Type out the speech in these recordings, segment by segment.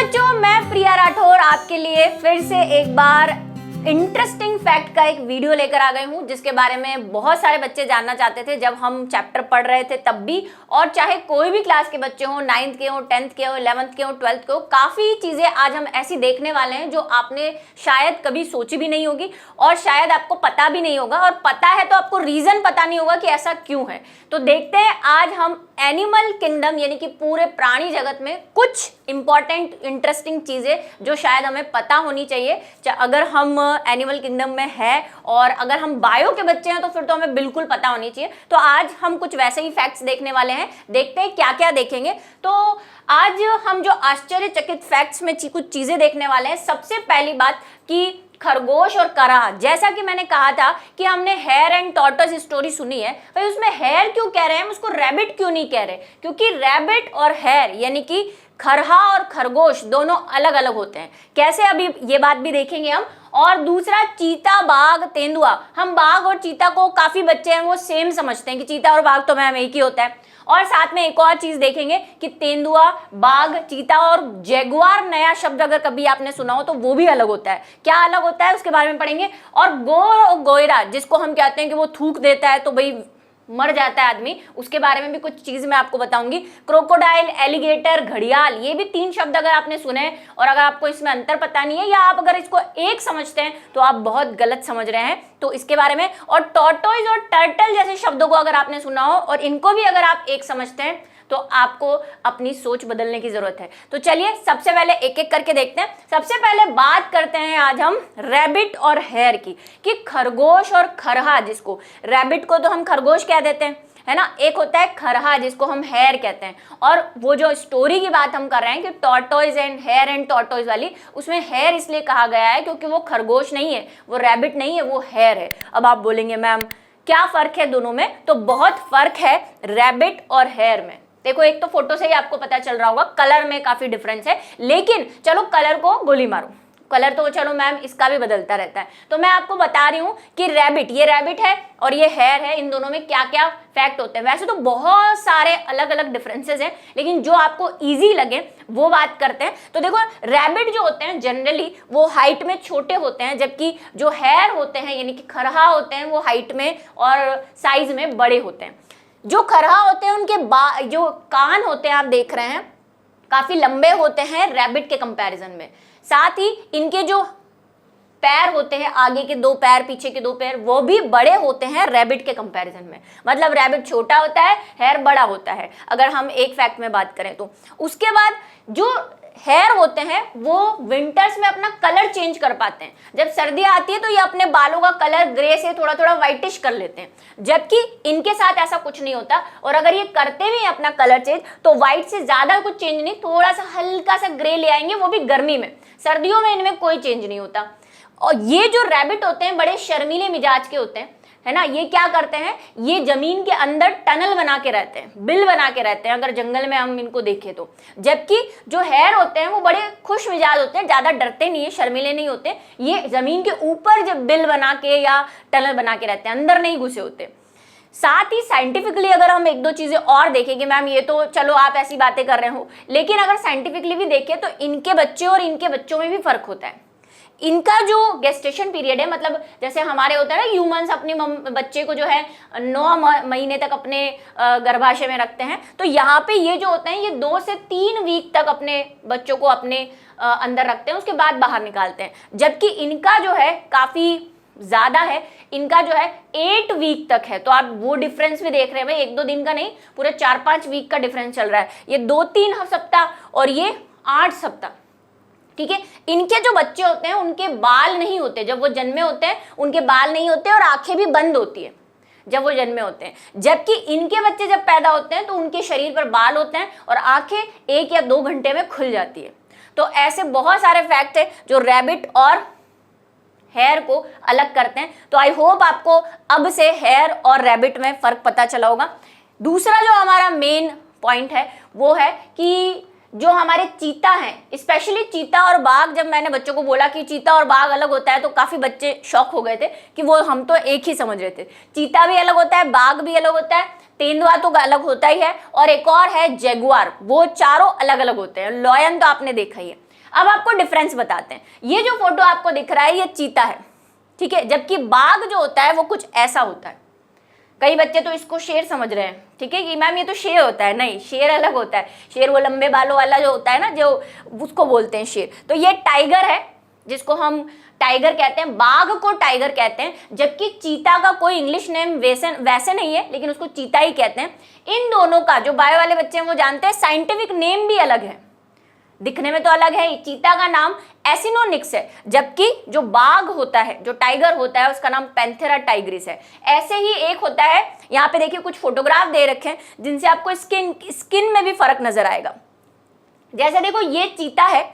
बच्चों, मैं प्रिया राठौर आपके लिए फिर से एक बार इंटरेस्टिंग फैक्ट का एक वीडियो लेकर आ गई हूँ, जिसके बारे में बहुत सारे बच्चे जानना चाहते थे जब हम चैप्टर पढ़ रहे थे तब भी, और चाहे कोई भी क्लास के बच्चे हों, 9th के हों, 10th के हों, 11th के हों, 12th के हों, काफ़ी चीज़ें आज हम ऐसी देखने वाले हैं जो आपने शायद कभी सोची भी नहीं होगी और शायद आपको पता भी नहीं होगा, और पता है तो आपको रीज़न पता नहीं होगा कि ऐसा क्यों है। तो देखते हैं आज हम एनिमल किंगडम यानी कि पूरे प्राणी जगत में कुछ इंपॉर्टेंट इंटरेस्टिंग चीज़ें जो शायद हमें पता होनी चाहिए अगर हम एनिमल किंगडम में है, और अगर हम बायो के बच्चे हैं तो फिर तो हमें बिल्कुल पता होनी चाहिए। तो आज हम कुछ वैसे ही फैक्ट्स देखने वाले हैं, देखते हैं क्या क्या देखेंगे। तो आज हम जो आश्चर्यचकित फैक्ट्स में कुछ चीज़ें देखने वाले हैं। सबसे पहली बात कि खरगोश और कराह, जैसा कि मैंने कहा था कि हमने हेयर एंड टॉर्टोइस स्टोरी सुनी है, भाई उसमें हेयर क्यों कह रहे हैं हम, उसको रैबिट क्यों नहीं कह रहे? क्योंकि रैबिट और हेयर यानी कि खरहा और खरगोश दोनों अलग अलग होते हैं। कैसे, अभी ये बात भी देखेंगे हम। और दूसरा, चीता, बाघ, तेंदुआ। हम बाघ और चीता को, काफी बच्चे हैं वो सेम समझते हैं कि चीता और बाघ तो मैम एक ही होता है। और साथ में एक और चीज देखेंगे कि तेंदुआ, बाघ, चीता और जैगुआर नया शब्द अगर कभी आपने सुना हो तो वो भी अलग होता है। क्या अलग होता है उसके बारे में पढ़ेंगे। और गोयरा, जिसको हम कहते हैं कि वो थूक देता है तो भाई मर जाता है आदमी, उसके बारे में भी कुछ चीज मैं आपको बताऊंगी। क्रोकोडाइल, एलिगेटर, घड़ियाल, ये भी 3 शब्द अगर आपने सुने हैं और अगर आपको इसमें अंतर पता नहीं है या आप अगर इसको एक समझते हैं तो आप बहुत गलत समझ रहे हैं, तो इसके बारे में। और टॉर्टोइज और टर्टल जैसे शब्दों को अगर आपने सुना हो और इनको भी अगर आप एक समझते हैं तो आपको अपनी सोच बदलने की जरूरत है। तो चलिए सबसे पहले एक एक करके देखते हैं। सबसे पहले बात करते हैं आज हम रैबिट और हेयर की, कि खरगोश और खरहा, जिसको रैबिट को तो हम खरगोश कह देते हैं, है ना, एक होता है खरहा जिसको हम हेयर कहते हैं। और वो जो स्टोरी की बात हम कर रहे हैं कि टॉर्टोइज एंड टॉर्टोइज वाली, उसमें हेयर इसलिए कहा गया है क्योंकि वो खरगोश नहीं है, वो रैबिट नहीं है, वो हेयर है। अब आप बोलेंगे मैम क्या फर्क है दोनों में? तो बहुत फर्क है रैबिट और हेयर में। देखो, एक तो फोटो से ही आपको पता चल रहा होगा, कलर में काफी डिफरेंस है, लेकिन चलो कलर को गोली मारो, कलर तो चलो मैम इसका भी बदलता रहता है। तो मैं आपको बता रही हूँ कि रैबिट, ये रैबिट है और ये हेयर है, इन दोनों में क्या क्या फैक्ट होते हैं। वैसे तो बहुत सारे अलग अलग डिफरेंसेस हैं, लेकिन जो आपको इजी लगे वो बात करते हैं। तो देखो, रैबिट जो होते हैं जनरली वो हाइट में छोटे होते हैं, जबकि जो हेयर होते हैं यानी कि खरहा होते हैं वो हाइट में और साइज में बड़े होते हैं। जो खरहा होते हैं उनके जो कान होते हैं आप देख रहे हैं काफी लंबे होते हैं रैबिट के कंपैरिजन में। साथ ही इनके जो पैर होते हैं, आगे के 2 पैर, पीछे के 2 पैर, वो भी बड़े होते हैं रैबिट के कंपैरिजन में। मतलब रैबिट छोटा होता है, हेयर बड़ा होता है, अगर हम एक फैक्ट में बात करें तो। उसके बाद जो हेयर होते हैं वो विंटर्स में अपना कलर चेंज कर पाते हैं। जब सर्दी आती है तो ये अपने बालों का कलर ग्रे से थोड़ा थोड़ा व्हाइटिश कर लेते हैं, जबकि इनके साथ ऐसा कुछ नहीं होता। और अगर ये करते भी हैं अपना कलर चेंज तो व्हाइट से ज्यादा कुछ चेंज नहीं, थोड़ा सा हल्का सा ग्रे ले आएंगे, वो भी गर्मी में। सर्दियों में इनमें कोई चेंज नहीं होता। और ये जो रैबिट होते हैं बड़े शर्मीले मिजाज के होते हैं, है ना। ये क्या करते हैं, ये जमीन के अंदर टनल बना के रहते हैं, बिल बना के रहते हैं अगर जंगल में हम इनको देखें तो। जबकि जो हेयर होते हैं वो बड़े खुश मिजाज होते हैं, ज्यादा डरते नहीं है, शर्मीले नहीं होते। ये जमीन के ऊपर जब बिल बना के या टनल बना के रहते हैं, अंदर नहीं घुसे होते। साथ ही साइंटिफिकली अगर हम 1-2 चीजें और देखेंगे, मैम ये तो चलो आप ऐसी बातें कर रहे हो, लेकिन अगर साइंटिफिकली भी देखें तो इनके बच्चे और इनके बच्चों में भी फर्क होता है। इनका जो गेस्टेशन पीरियड है, मतलब जैसे हमारे होता है ना ह्यूमंस अपने बच्चे को जो है 9 महीने तक अपने गर्भाशय में रखते हैं, तो यहाँ पे ये जो होते हैं ये 2 से 3 वीक तक अपने बच्चों को अपने अंदर रखते हैं, उसके बाद बाहर निकालते हैं। जबकि इनका जो है काफी ज्यादा है, इनका जो है 8 वीक तक है। तो आप वो डिफरेंस भी देख रहे हैं भाई, 1-2 दिन का नहीं, पूरे 4-5 वीक का डिफरेंस चल रहा है। ये 2-3 सप्ताह और ये 8 सप्ताह, ठीक है। इनके जो बच्चे होते हैं उनके बाल नहीं होते, जब वो जन्मे होते हैं उनके बाल नहीं होते और आंखें भी बंद होती है जब वो जन्मे होते हैं। जबकि इनके बच्चे जब पैदा होते हैं तो उनके शरीर पर बाल होते हैं और आंखें 1 या 2 घंटे में खुल जाती है। तो ऐसे बहुत सारे फैक्ट है जो रैबिट और हेयर को अलग करते हैं। तो आई होप आपको अब से हेयर और रैबिट में फर्क पता चला होगा। दूसरा जो हमारा मेन पॉइंट है वो है कि जो हमारे चीता हैं, स्पेशली चीता और बाघ, जब मैंने बच्चों को बोला कि चीता और बाघ अलग होता है तो काफी बच्चे शॉक हो गए थे कि वो हम तो एक ही समझ रहे थे। चीता भी अलग होता है, बाघ भी अलग होता है, तेंदुआ तो अलग होता ही है, और एक और है जैगुआर, वो चारों अलग अलग होते हैं। लॉयन तो आपने देखा ही है। अब आपको डिफरेंस बताते हैं। ये जो फोटो आपको दिख रहा है ये चीता है, ठीक है, जबकि बाघ जो होता है वो कुछ ऐसा होता है। कई बच्चे तो इसको शेर समझ रहे हैं, ठीक है, कि मैम ये तो शेर होता है। नहीं, शेर अलग होता है। शेर वो लंबे बालों वाला जो होता है ना, जो उसको बोलते हैं शेर। तो ये टाइगर है, जिसको हम टाइगर कहते हैं, बाघ को टाइगर कहते हैं, जबकि चीता का कोई इंग्लिश नेम वैसे नहीं है, लेकिन उसको चीता ही कहते हैं। इन दोनों का जो बायो वाले बच्चे हैं वो जानते हैं साइंटिफिक नेम भी अलग है, दिखने में तो अलग है। चीता का नाम एसिनोनिक्स है, जबकि जो बाघ होता है, जो टाइगर होता है, उसका नाम पैंथेरा टाइग्रिस है। ऐसे ही एक होता है, यहाँ पे देखिए कुछ फोटोग्राफ दे रखे हैं जिनसे आपको स्किन में भी फर्क नजर आएगा। जैसे देखो ये चीता है,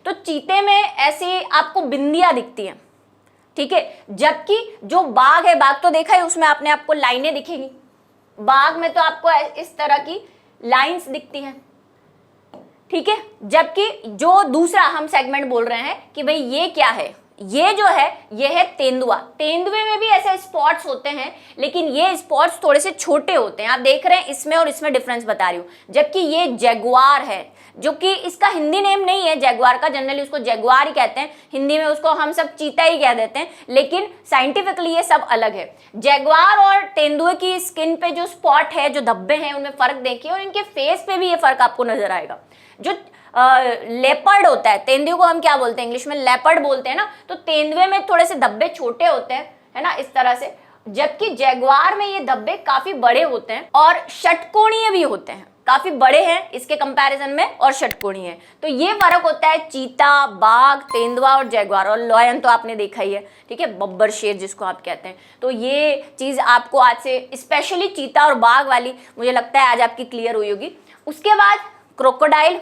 तो चीते में ऐसे आपको बिंदियां दिखती हैं, ठीक है, जबकि जो बाघ है, बाघ तो देखा है, उसमें आपको लाइनें दिखेंगी। बाघ में तो आपको इस तरह की लाइंस दिखती हैं, ठीक है। जबकि जो दूसरा हम सेगमेंट बोल रहे हैं कि भाई ये क्या है, ये जो है ये है तेंदुआ। तेंदुए में भी ऐसे स्पॉट्स होते हैं, लेकिन ये स्पॉट्स थोड़े से छोटे होते हैं। आप देख रहे हैं इसमें और इसमें डिफरेंस बता रही हूँ। जबकि ये जैगुआर है, जो कि इसका हिंदी नेम नहीं है जैगुआर का, जनरली उसको जैगुआर ही कहते हैं, हिंदी में उसको हम सब चीता ही कह देते हैं, लेकिन साइंटिफिकली ये सब अलग है। जैगुआर और तेंदुए की स्किन पे जो स्पॉट है, जो धब्बे हैं, उनमें फर्क देखिए, और इनके फेस पे भी ये फर्क आपको नजर आएगा। जो लेपर्ड होता है, तेंदुए को हम क्या बोलते हैं इंग्लिश में, लेपर्ड बोलते हैं ना, तो तेंदुए में थोड़े से धब्बे छोटे होते हैं, है ना, इस तरह से, जबकि जैगुआर में ये धब्बे काफी बड़े होते हैं और षटकोणीय भी होते हैं, काफी बड़े हैं इसके कंपैरिजन में और षटकोणीय है। तो ये फर्क होता है चीता, बाघ, तेंदुआ और जैगुआर। और लॉयन तो आपने देखा ही है, ठीक है, बब्बर शेर जिसको आप कहते हैं। तो ये चीज आपको आज से, स्पेशली चीता और बाघ वाली, मुझे लगता है आज आपकी क्लियर हुई होगी। उसके बाद क्रोकोडाइल,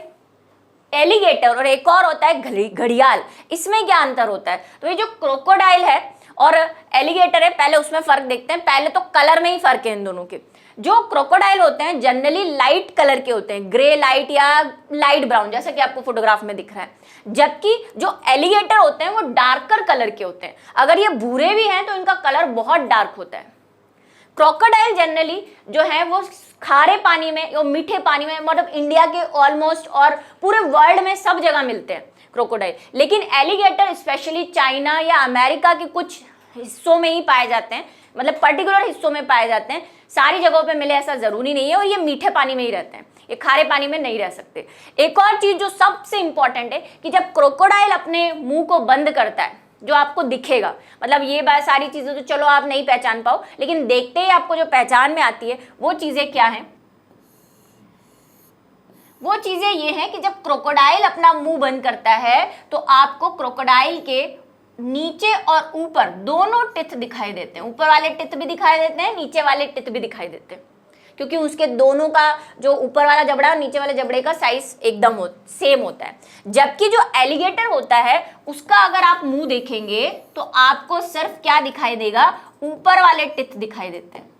एलिगेटर और एक और होता है घड़ियाल। इसमें क्या अंतर होता है? तो ये जो क्रोकोडाइल है और एलिगेटर है, पहले उसमें फर्क देखते हैं। पहले तो कलर में ही फर्क है इन दोनों के। जो क्रोकोडाइल होते हैं जनरली लाइट कलर के होते हैं, ग्रे लाइट या लाइट ब्राउन, जैसा कि आपको फोटोग्राफ में दिख रहा है, जबकि जो एलिगेटर होते हैं वो डार्कर कलर के होते हैं। अगर ये भूरे भी हैं तो इनका कलर बहुत डार्क होता है। क्रोकोडाइल जनरली जो है वो खारे पानी में या मीठे पानी में, मतलब इंडिया के ऑलमोस्ट और पूरे वर्ल्ड में सब जगह मिलते हैं क्रोकोडाइल। लेकिन एलिगेटर स्पेशली चाइना या अमेरिका के कुछ हिस्सों में ही पाए जाते हैं, मतलब पर्टिकुलर हिस्सों में पाए जाते हैं। सारी जगहों पे मिले ऐसा जरूरी नहीं है, और ये मीठे पानी में ही रहते हैं, ये खारे पानी में नहीं रह सकते। एक और चीज जो सबसे इंपॉर्टेंट है कि जब क्रोकोडाइल अपने मुंह को बंद करता है, जो आपको दिखेगा, मतलब ये बात सारी चीजें तो चलो आप नहीं पहचान पाओ, लेकिन देखते ही आपको जो पहचान में आती है वो चीजें क्या हैं? वो चीजें ये हैं कि जब क्रोकोडाइल अपना मुंह बंद करता है तो आपको क्रोकोडाइल के नीचे और ऊपर दोनों टिथ दिखाई देते हैं। ऊपर वाले टिथ भी दिखाई देते हैं, नीचे वाले टिथ भी दिखाई देते हैं, क्योंकि उसके दोनों का जो ऊपर वाला जबड़ा और नीचे वाले जबड़े का साइज एकदम सेम होता है। जबकि जो एलिगेटर होता है उसका अगर आप मुंह देखेंगे तो आपको सिर्फ क्या दिखाई देगा? ऊपर वाले टिथ दिखाई देते हैं,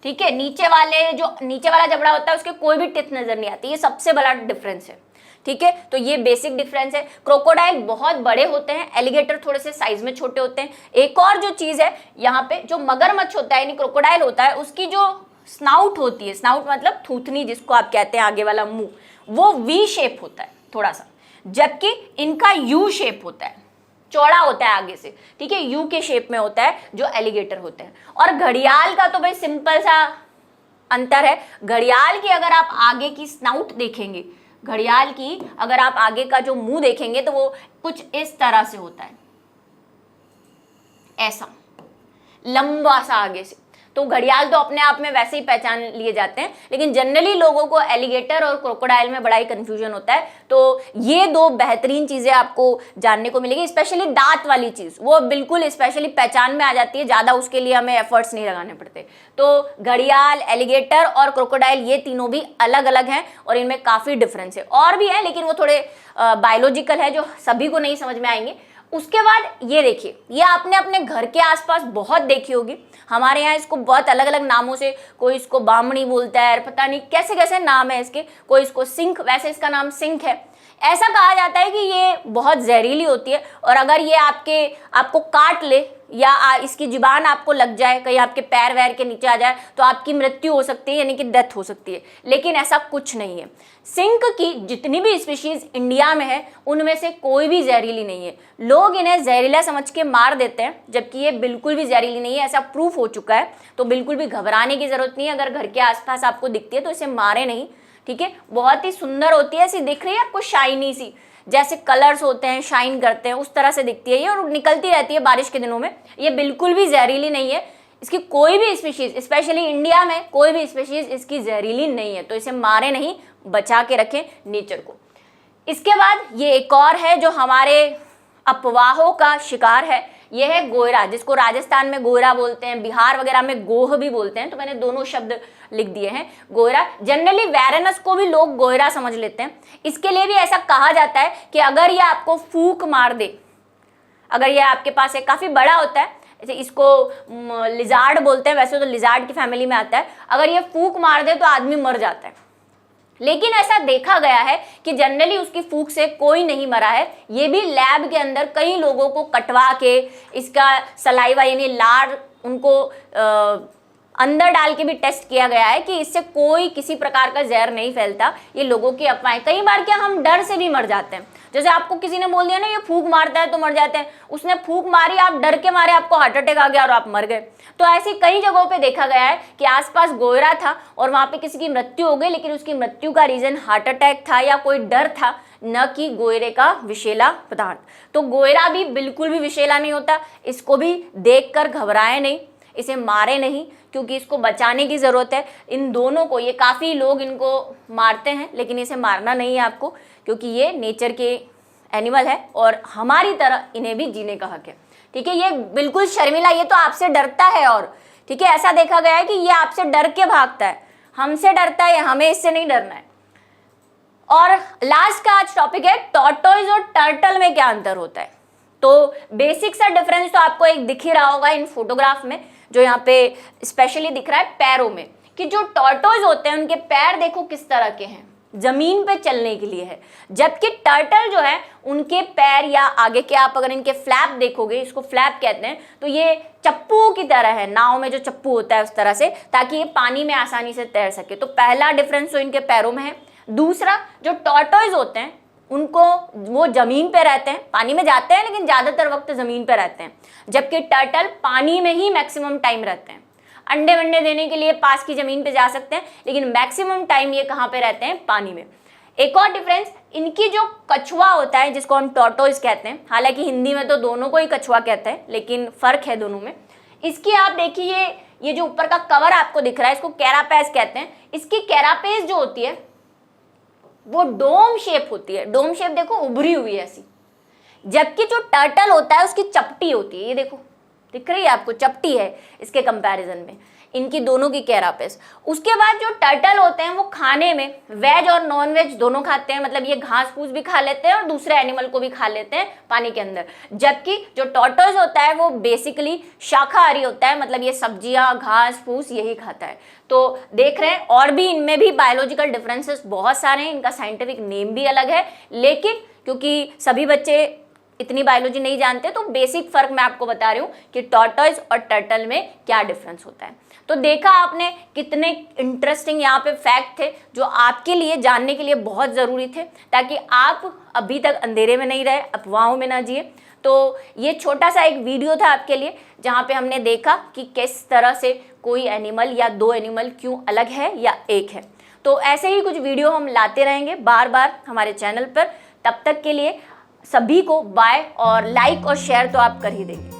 ठीक है। नीचे वाला जबड़ा होता है उसके कोई भी टिथ नजर नहीं आती। ये सबसे बड़ा डिफरेंस है, ठीक है। तो ये बेसिक डिफरेंस है। क्रोकोडाइल बहुत बड़े होते हैं, एलिगेटर थोड़े से साइज में छोटे होते हैं। एक और जो चीज है यहाँ पे, जो मगरमच्छ होता है यानी क्रोकोडाइल होता है, उसकी जो स्नाउट होती है, स्नाउट मतलब थूथनी जिसको आप कहते हैं, आगे वाला मुंह, वो वी शेप होता है थोड़ा सा, जबकि इनका यू शेप होता है, चौड़ा होता है आगे से, ठीक है, यू के शेप में होता है जो एलिगेटर होते हैं। और घड़ियाल का तो भाई सिंपल सा अंतर है। घड़ियाल की अगर आप आगे की स्नाउट देखेंगे, घड़ियाल की अगर आप आगे का जो मुंह देखेंगे तो वो कुछ इस तरह से होता है, ऐसा लंबा सा आगे से। तो घड़ियाल तो अपने आप में वैसे ही पहचान लिए जाते हैं, लेकिन जनरली लोगों को एलिगेटर और क्रोकोडाइल में बड़ा ही कंफ्यूजन होता है। तो ये दो बेहतरीन चीजें आपको जानने को मिलेगी। स्पेशली दांत वाली चीज वो बिल्कुल स्पेशली पहचान में आ जाती है, ज्यादा उसके लिए हमें एफर्ट्स नहीं लगाने पड़ते। तो घड़ियाल, एलिगेटर और क्रोकोडाइल ये तीनों भी अलग अलग हैं और इनमें काफी डिफरेंस है। और भी है लेकिन वो थोड़े बायोलॉजिकल है, जो सभी को नहीं समझ में आएंगे। उसके बाद ये देखिए, ये आपने अपने घर के आसपास बहुत देखी होगी। हमारे यहाँ इसको बहुत अलग अलग नामों से, कोई इसको बामणी बोलता है, पता नहीं कैसे कैसे नाम है इसके, कोई इसको सिंक, वैसे इसका नाम सिंक है। ऐसा कहा जाता है कि ये बहुत जहरीली होती है और अगर ये आपको काट ले या इसकी जुबान आपको लग जाए, कहीं आपके पैर वैर के नीचे आ जाए तो आपकी मृत्यु हो सकती है, यानी कि डेथ हो सकती है। लेकिन ऐसा कुछ नहीं है। सिंक की जितनी भी स्पीशीज इंडिया में है उनमें से कोई भी जहरीली नहीं है। लोग इन्हें जहरीला समझ के मार देते हैं, जबकि ये बिल्कुल भी जहरीली नहीं है, ऐसा प्रूफ हो चुका है। तो बिल्कुल भी घबराने की जरूरत नहीं है। अगर घर के आसपास आपको दिखती है तो इसे मारे नहीं, ठीक है। बहुत ही सुंदर होती है, ऐसी दिख रही है आपको शाइनी सी, जैसे कलर्स होते हैं शाइन करते हैं उस तरह से दिखती है ये और निकलती रहती है बारिश के दिनों में। ये बिल्कुल भी जहरीली नहीं है। इसकी कोई भी स्पीशीज, स्पेशली इंडिया में कोई भी स्पीशीज इसकी जहरीली नहीं है। तो इसे मारे नहीं, बचा के रखें नेचर को। इसके बाद ये एक और है जो हमारे अफवाहों का शिकार है, ये है गोयरा, जिसको राजस्थान में गोयरा बोलते हैं, बिहार वगैरह में गोह भी बोलते हैं। तो मैंने दोनों शब्द लिख दिए हैं। गोयरा, जनरली वैरनस को भी लोग गोयरा समझ लेते हैं। इसके लिए भी ऐसा कहा जाता है कि अगर ये आपको फूंक मार दे, अगर ये आपके पास है, काफी बड़ा होता है, जैसे इसको लिजार्ड बोलते हैं, वैसे तो लिजार्ड की फैमिली में आता है। अगर ये फूंक मार दे तो आदमी मर जाता है। लेकिन ऐसा देखा गया है कि जनरली उसकी फूंक से कोई नहीं मरा है। ये भी लैब के अंदर कई लोगों को कटवा के इसका सलाइवा यानी लार उनको अंदर डाल के भी टेस्ट किया गया है कि इससे कोई किसी प्रकार का जहर नहीं फैलता। ये लोगों की अफवाहें। कई बार क्या हम डर से भी मर जाते हैं, जैसे आपको किसी ने बोल दिया ना ये फूंक मारता है तो मर जाते हैं। उसने फूंक मारी, आप डर के मारे आपको हार्ट अटैक आ गया और आप मर गए। तो ऐसी कई जगहों पे देखा गया है कि आसपास गोयरा था और वहां पे किसी की मृत्यु हो गई, लेकिन उसकी मृत्यु का रीजन हार्ट अटैक था या कोई डर था, न कि गोयरे का विषैला पदार्थ। तो गोयरा भी बिल्कुल भी विषैला नहीं होता। इसको भी देखकर घबराए नहीं, इसे मारे नहीं, क्योंकि इसको बचाने की ज़रूरत है। इन दोनों को, ये काफ़ी लोग इनको मारते हैं लेकिन इसे मारना नहीं है आपको, क्योंकि ये नेचर के एनिमल है और हमारी तरह इन्हें भी जीने का हक है, ठीक है। ये बिल्कुल शर्मिला, ये तो आपसे डरता है और ठीक है, ऐसा देखा गया है कि ये आपसे डर के भागता है, हमसे डरता है, हमें इससे नहीं डरना है। और लास्ट का आज टॉपिक है टॉर्टोइज और टर्टल में क्या अंतर होता है। तो बेसिक सा डिफरेंस तो आपको एक दिख ही रहा होगा इन फोटोग्राफ में, जो यहाँ पे स्पेशली दिख रहा है पैरों में, कि जो टॉर्टोइज होते हैं उनके पैर देखो किस तरह के हैं, जमीन पे चलने के लिए है। जबकि टर्टल जो है उनके पैर या आगे के, आप अगर इनके फ्लैप देखोगे, इसको फ्लैप कहते हैं, तो ये चप्पू की तरह है, नाव में जो चप्पू होता है उस तरह से, ताकि ये पानी में आसानी से तैर सके। तो पहला डिफरेंस तो इनके पैरों में है। दूसरा, जो टॉर्टोइज होते हैं उनको, वो जमीन पे रहते हैं, पानी में जाते हैं लेकिन ज्यादातर वक्त जमीन पे रहते हैं, जबकि टर्टल पानी में ही मैक्सिमम टाइम रहते हैं। अंडे वंडे देने के लिए पास की जमीन पे जा सकते हैं, लेकिन मैक्सिमम टाइम ये कहाँ पे रहते हैं, पानी में। एक और डिफरेंस, इनकी जो कछुआ होता है जिसको हम टॉर्टोइज कहते हैं, हालांकि हिंदी में तो दोनों को ही कछुआ कहते हैं, लेकिन फर्क है दोनों में। इसकी आप देखिए, ये जो ऊपर का कवर आपको दिख रहा है इसको कैरापेस कहते हैं। इसकी कैरापेस जो होती है वो डोम शेप होती है। डोम शेप देखो, उभरी हुई है ऐसी। जबकि जो टर्टल होता है उसकी चपटी होती है, ये देखो दिख रही है आपको, चपटी है इसके कंपैरिजन में, इनकी दोनों की कैरापेस। उसके बाद जो टर्टल होते हैं वो खाने में वेज और नॉन वेज दोनों खाते हैं, मतलब ये घास फूस भी खा लेते हैं और दूसरे एनिमल को भी खा लेते हैं पानी के अंदर। जबकि जो टॉर्टोइज होता है वो बेसिकली शाकाहारी होता है, मतलब ये सब्जियां घास फूस यही खाता है। तो देख रहे हैं, और भी इनमें भी बायोलॉजिकल डिफरेंसेस बहुत सारे हैं, इनका साइंटिफिक नेम भी अलग है, लेकिन क्योंकि सभी बच्चे इतनी बायोलॉजी नहीं जानते तो बेसिक फर्क मैं आपको बता रही हूँ कि टॉर्टोइज और टर्टल में क्या डिफरेंस होता है। तो देखा आपने कितने इंटरेस्टिंग यहाँ पे फैक्ट थे जो आपके लिए जानने के लिए बहुत ज़रूरी थे, ताकि आप अभी तक अंधेरे में नहीं रहे, अफवाहों में ना जिए। तो ये छोटा सा एक वीडियो था आपके लिए, जहाँ पे हमने देखा कि किस तरह से कोई एनिमल या दो एनिमल क्यों अलग है या एक है। तो ऐसे ही कुछ वीडियो हम लाते रहेंगे बार बार हमारे चैनल पर। तब तक के लिए सभी को बाय, और लाइक और शेयर तो आप कर ही देंगे।